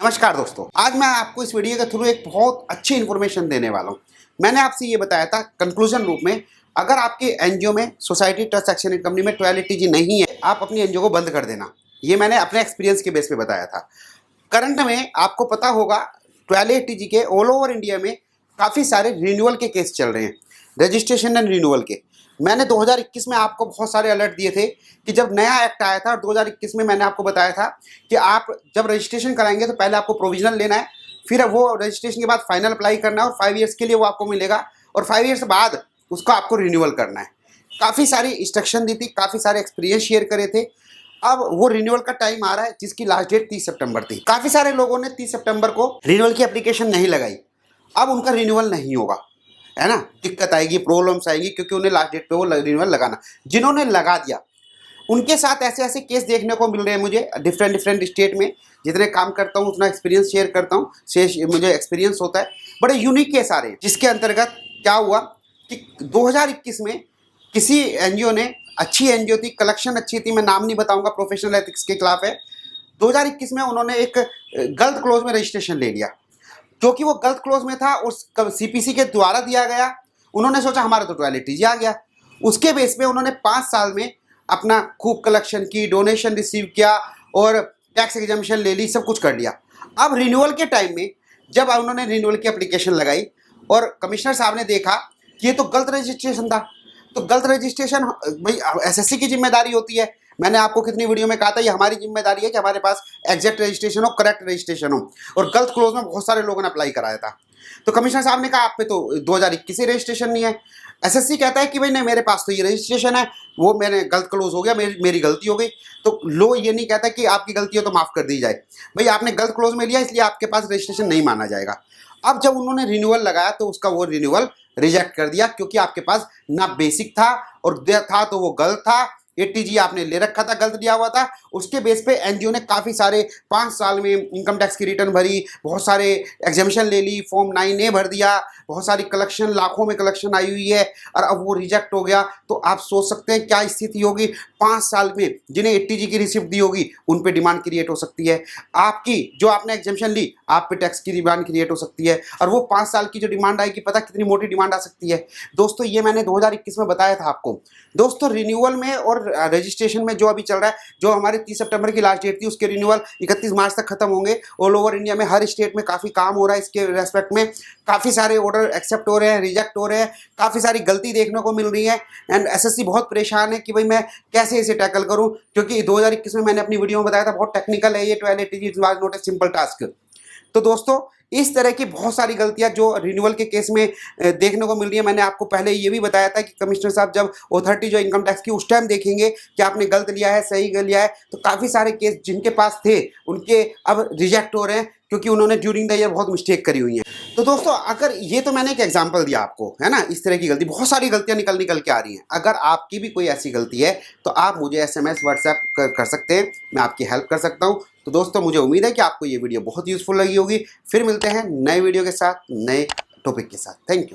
नमस्कार दोस्तों, आज मैं आपको इस वीडियो के थ्रू एक बहुत अच्छी इन्फॉर्मेशन देने वाला हूँ। मैंने आपसे ये बताया था कंक्लूजन रूप में, अगर आपके एनजीओ में सोसाइटी ट्रस्ट एक्शन कंपनी में 1280G नहीं है, आप अपनी एनजीओ को बंद कर देना। ये मैंने अपने एक्सपीरियंस के बेस पे बताया था। करंट में आपको पता होगा 1280G के ऑल ओवर इंडिया में काफ़ी सारे रिन्यूअल के केस चल रहे हैं, रजिस्ट्रेशन एंड रिन्यूअल के। मैंने 2021 में आपको बहुत सारे अलर्ट दिए थे कि जब नया एक्ट आया था, और 2021 में मैंने आपको बताया था कि आप जब रजिस्ट्रेशन कराएंगे तो पहले आपको प्रोविजनल लेना है, फिर वो रजिस्ट्रेशन के बाद फाइनल अप्लाई करना है और 5 ईयर्स के लिए वो आपको मिलेगा, और 5 ईयर्स बाद उसको आपको रिन्यूअल करना है। काफ़ी सारी इंस्ट्रक्शन दी थी, काफ़ी सारे एक्सपीरियंस शेयर करे थे। अब वो रिन्यूअल का टाइम आ रहा है जिसकी लास्ट डेट 30 सितंबर थी। काफ़ी सारे लोगों ने 30 सितंबर को रिन्यूअल की एप्लीकेशन नहीं लगाई। अब उनका रिन्यूअल नहीं होगा, है ना। दिक्कत आएगी, प्रॉब्लम्स आएगी, क्योंकि उन्हें लास्ट डेट पे वो रिन्यूअल लगाना। जिन्होंने लगा दिया उनके साथ ऐसे ऐसे केस देखने को मिल रहे हैं मुझे डिफरेंट स्टेट में। जितने काम करता हूँ उतना एक्सपीरियंस शेयर करता हूँ, मुझे एक्सपीरियंस होता है। बड़े यूनिक केस आ रहे हैं, जिसके अंतर्गत क्या हुआ कि 2021 में किसी एनजीओ ने, अच्छी एनजीओ थी, कलेक्शन अच्छी थी, मैं नाम नहीं बताऊंगा, प्रोफेशनल एथिक्स के खिलाफ है। 2021 में उन्होंने एक गलत क्लोज में रजिस्ट्रेशन ले लिया, क्योंकि वो गलत क्लोज में था, उस सीपीसी के द्वारा दिया गया। उन्होंने सोचा हमारा तो 1280G आ गया। उसके बेस पे उन्होंने 5 साल में अपना खूब कलेक्शन की, डोनेशन रिसीव किया और टैक्स एग्जम्पशन ले ली, सब कुछ कर लिया। अब रिन्यूअल के टाइम में जब उन्होंने रिन्यूअल की एप्लीकेशन लगाई और कमिश्नर साहब ने देखा कि ये तो गलत रजिस्ट्रेशन था, तो गलत रजिस्ट्रेशन भाई एसएससी की जिम्मेदारी होती है। मैंने आपको कितनी वीडियो में कहा था, ये हमारी जिम्मेदारी है कि हमारे पास एग्जैक्ट रजिस्ट्रेशन हो, करेक्ट रजिस्ट्रेशन हो। और गलत क्लोज में बहुत सारे लोगों ने अप्लाई कराया था। तो कमिश्नर साहब ने कहा आप पे तो 2021 से रजिस्ट्रेशन नहीं है। एसएससी कहता है कि भाई नहीं, मेरे पास तो ये रजिस्ट्रेशन है, वो मैंने गलत क्लोज हो गया, मेरी गलती हो गई। तो लो ये नहीं कहता कि आपकी गलती हो तो माफ़ कर दी जाए, भाई आपने गलत क्लोज में लिया इसलिए आपके पास रजिस्ट्रेशन नहीं माना जाएगा। अब जब उन्होंने रिन्यूअल लगाया तो उसका वो रिन्यूअल रिजेक्ट कर दिया, क्योंकि आपके पास ना बेसिक था, और था तो वो गलत था। 80G आपने ले रखा था, गलत दिया हुआ था। उसके बेस पे एनजीओ ने काफ़ी सारे 5 साल में इनकम टैक्स की रिटर्न भरी, बहुत सारे एग्जामिशन ले ली, फॉर्म 9A भर दिया, बहुत सारी कलेक्शन, लाखों में कलेक्शन आई हुई है, और अब वो रिजेक्ट हो गया। तो आप सोच सकते हैं क्या स्थिति होगी 5 साल में। जिन्हें 80G की रिसिप्ट दी होगी उन पे डिमांड क्रिएट हो सकती है। आपकी जो आपने एग्जामिशन ली, आप पे टैक्स की डिमांड क्रिएट हो सकती है, और वो 5 साल की जो डिमांड आएगी, पता कितनी मोटी डिमांड आ सकती है दोस्तों। ये मैंने 2021 में बताया था आपको दोस्तों। रिन्यूअल में और रजिस्ट्रेशन में जो अभी चल रहा है, जो हमारे 30 सितंबर की लास्ट डेट थी, उसके रिन्यूअल 31 मार्च तक खत्म होंगे। ऑल ओवर इंडिया में हर स्टेट में काफ़ी काम हो रहा है इसके रेस्पेक्ट में। काफ़ी सारे ऑर्डर एक्सेप्ट हो रहे हैं, रिजेक्ट हो रहे हैं, काफ़ी सारी गलती देखने को मिल रही है। एंड एसएससी बहुत परेशान है कि भाई मैं कैसे इसे टैकल करूं, क्योंकि 2021 में मैंने अपनी वीडियो में बताया था बहुत टेक्निकल है ये 1280G, it was not a simple task. तो दोस्तों इस तरह की बहुत सारी गलतियां जो रिन्यूअल के केस में देखने को मिल रही है। मैंने आपको पहले ये भी बताया था कि कमिश्नर साहब जब अथॉरिटी जो इनकम टैक्स की, उस टाइम देखेंगे कि आपने गलत लिया है, सही लिया है। तो काफ़ी सारे केस जिनके पास थे उनके अब रिजेक्ट हो रहे हैं, क्योंकि उन्होंने ड्यूरिंग द ईयर बहुत मिस्टेक करी हुई है। तो दोस्तों अगर ये, तो मैंने एक एग्जांपल दिया आपको, है ना। इस तरह की गलती, बहुत सारी गलतियां निकल के आ रही हैं। अगर आपकी भी कोई ऐसी गलती है तो आप मुझे एसएमएस व्हाट्सएप कर सकते हैं, मैं आपकी हेल्प कर सकता हूं। तो दोस्तों मुझे उम्मीद है कि आपको ये वीडियो बहुत यूजफुल लगी होगी। फिर मिलते हैं नए वीडियो के साथ, नए टॉपिक के साथ। Thank you.